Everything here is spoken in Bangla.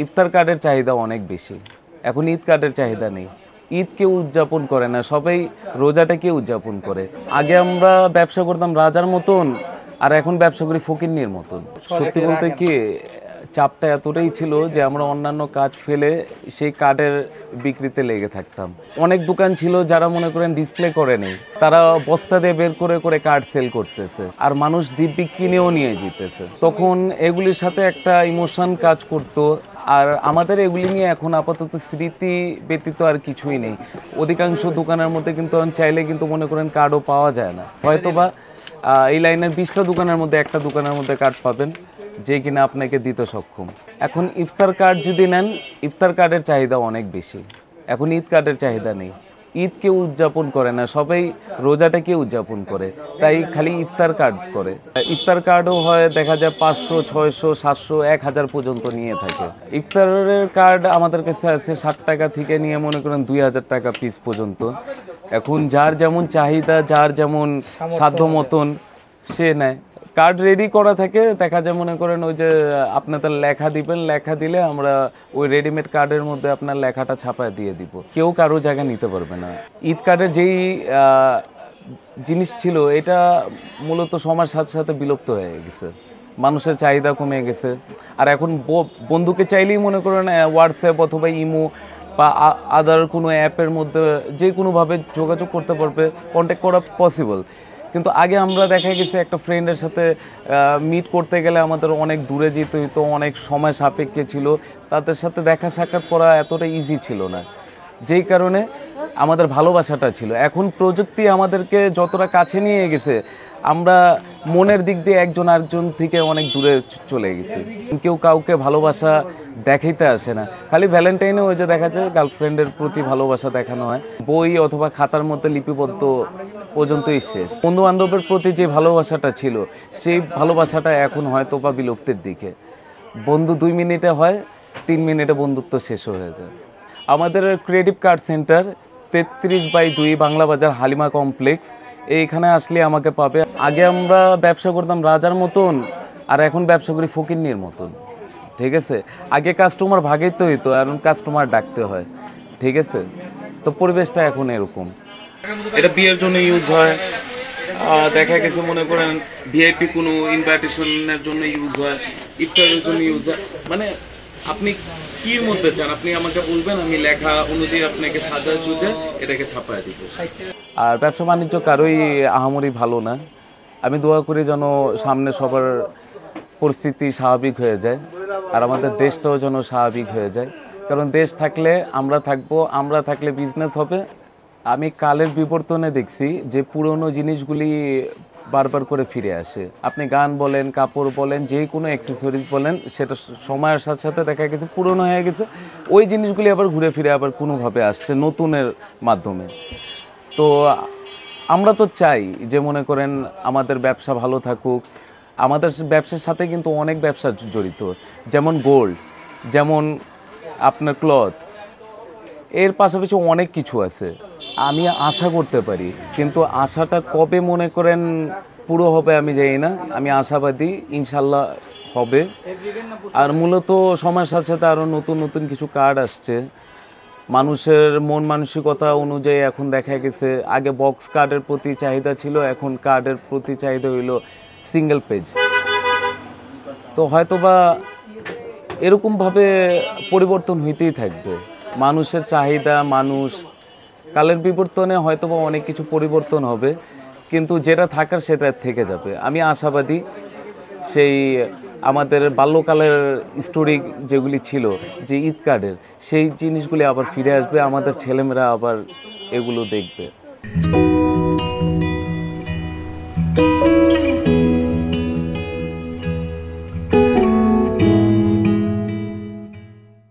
ইফতার কার্ডের চাহিদা অনেক বেশি। এখন ঈদ কার্ডের চাহিদা নেই। ঈদ কেউ উদযাপন করে না, সবাই রোজাটাকে উদযাপন করে। আগে আমরা ব্যবসা করতাম রাজার মতন, আর এখন ব্যবসা করি ফকিন্নির মতন। সত্যি বলতে কি, চাপটা এতটাই ছিল যে আমরা অন্যান্য কাজ ফেলে সেই কার্ডের বিক্রিতে লেগে থাকতাম। অনেক দোকান ছিল যারা মনে করেন ডিসপ্লে করেনি, তারা বস্তা দিয়ে বের করে করে কার্ড সেল করতেছে, আর মানুষ দিব্যি কিনেও নিয়ে যেতেছে। তখন এগুলির সাথে একটা ইমোশন কাজ করতো। আর আমাদের এগুলি নিয়ে এখন আপাতত স্মৃতি ব্যতীত আর কিছুই নেই। অধিকাংশ দোকানের মধ্যে কিন্তু চাইলে কিন্তু মনে করেন কার্ডও পাওয়া যায় না। হয়তোবা এই লাইনের 20টা দোকানের মধ্যে একটা দোকানের মধ্যে কার্ড পাবেন যে কিনা আপনাকে দিতে সক্ষম। এখন ইফতার কার্ড যদি নেন, ইফতার কার্ডের চাহিদা অনেক বেশি। এখন ঈদ কার্ডের চাহিদা নেই। ঈদ কেউ উদযাপন করে না, সবাই রোজাটাকে উদযাপন করে, তাই খালি ইফতার কার্ড করে। ইফতার কার্ডও হয় দেখা যায় 500, 600, 700, 1000 পর্যন্ত নিয়ে থাকে। ইফতারের কার্ড আমাদের কাছে আছে 60 টাকা থেকে নিয়ে মনে করেন 2000 টাকা পিস পর্যন্ত। এখন যার যেমন চাহিদা, যার যেমন সাধ্য মতন সে নেয়। কার্ড রেডি করা থাকে, দেখা যায় মনে করেন ওই যে আপনাদের লেখা দিবেন, লেখা দিলে আমরা ওই রেডিমেড কার্ডের মধ্যে আপনার লেখাটা ছাপায় দিয়ে দিব। কেউ কারো জায়গা নিতে পারবে না। ঈদ কার্ডের যেই জিনিস ছিল এটা মূলত সময়ের সাথে সাথে বিলুপ্ত হয়ে গেছে, মানুষের চাহিদা কমে গেছে। আর এখন বন্ধুকে চাইলেই মনে করেন হোয়াটসঅ্যাপ অথবা ইমো বা আদার কোনো অ্যাপের মধ্যে যে কোনোভাবে যোগাযোগ করতে পারবে, কন্ট্যাক্ট করা পসিবল। কিন্তু আগে আমরা দেখা গেছে একটা ফ্রেন্ডের সাথে মিট করতে গেলে আমাদের অনেক দূরে যেতে হইতো, অনেক সময় সাপেক্ষে ছিল, তাদের সাথে দেখা সাক্ষাৎ করা এতটা ইজি ছিল না, যেই কারণে আমাদের ভালোবাসাটা ছিল। এখন প্রযুক্তি আমাদেরকে যতটা কাছে নিয়ে গেছে, আমরা মনের দিক দিয়ে একজন আরেকজন থেকে অনেক দূরে চলে গেছি। কেউ কাউকে ভালোবাসা দেখাইতে আসে না, খালি ভ্যালেন্টাইনে ওই যে দেখা যায় গার্লফ্রেন্ডের প্রতি ভালোবাসা দেখানো হয়, বই অথবা খাতার মধ্যে লিপিবদ্ধ পর্যন্তই শেষ। বন্ধু বান্ধবের প্রতি যে ভালোবাসাটা ছিল, সেই ভালোবাসাটা এখন হয়তো বা বিলুপ্তির দিকে। বন্ধু 2 মিনিটে হয়, 3 মিনিটে বন্ধুত্ব শেষ হয়ে যায়। আমাদের ক্রিয়েটিভ কার্ড সেন্টার 33/2 বাংলা বাজার হালিমা কমপ্লেক্স, এইখানে আসলে আমাকে পাবে। আগে আমরা ব্যবসা করতাম রাজার মতন, আর এখন ব্যবসা করি ফকিন্নির মতন। ঠিক আছে, আগে কাস্টমার ভাগাইতে হইতো, এখন কাস্টমার ডাকতে হয়। ঠিক আছে, তো পরিবেশটা এখন এরকম। এটা বিয়ের জন্য ইউজ হয়, দেখা গেছে মনে করেন ভিআইপি কোনো ইনভাইটেশনের জন্য ইউজ হয়, ইফতারের জন্য ইউজ হয়। মানে আপনি কি মধ্যে চান আপনি আমাকে বলবেন, আমি লেখা অনুযায়ী আপনাকে সাজায় চুজে এটাকে ছাপায় দিব। আর ব্যবসা বাণিজ্য কারোই আহামরি ভালো না। আমি দোয়া করি যেন সামনে সবার পরিস্থিতি স্বাভাবিক হয়ে যায়, আর আমাদের দেশটাও যেন স্বাভাবিক হয়ে যায়। কারণ দেশ থাকলে আমরা থাকবো, আমরা থাকলে বিজনেস হবে। আমি কালের বিবর্তনে দেখছি যে পুরনো জিনিসগুলি বারবার করে ফিরে আসে। আপনি গান বলেন, কাপড় বলেন, যে কোনো অ্যাক্সেসরিজ বলেন, সেটা সময়ের সাথে সাথে দেখা গেছে পুরনো হয়ে গেছে, ওই জিনিসগুলি আবার ঘুরে ফিরে আবার কোনোভাবে আসছে নতুনের মাধ্যমে। তো আমরা তো চাই যে মনে করেন আমাদের ব্যবসা ভালো থাকুক। আমাদের ব্যবসার সাথে কিন্তু অনেক ব্যবসা জড়িত, যেমন গোল্ড, যেমন আপনার ক্লথ, এর পাশাপাশি অনেক কিছু আছে। আমি আশা করতে পারি, কিন্তু আশাটা কবে মনে করেন পুরো হবে আমি জানি না। আমি আশাবাদী ইনশাল্লাহ হবে। আর মূলত সময়ের সাথে সাথে আরও নতুন নতুন কিছু কার্ড আসছে। মানুষের মন মানসিকতা অনুযায়ী এখন দেখা গেছে আগে বক্স কার্ডের প্রতি চাহিদা ছিল, এখন কার্ডের প্রতি চাহিদা হইল সিঙ্গেল পেজ। তো হয়তোবা এরকমভাবে পরিবর্তন হইতেই থাকবে মানুষের চাহিদা। মানুষ কালের বিবর্তনে হয়তোবা অনেক কিছু পরিবর্তন হবে, কিন্তু যেটা থাকার সেটা থেকে যাবে। আমি আশাবাদী সেই আমাদের বাল্যকালের স্টোরি যেগুলি ছিল যে ঈদ কার্ডের, সেই জিনিসগুলি আবার ফিরে আসবে, আমাদের ছেলেমেয়েরা আবার এগুলো দেখবে।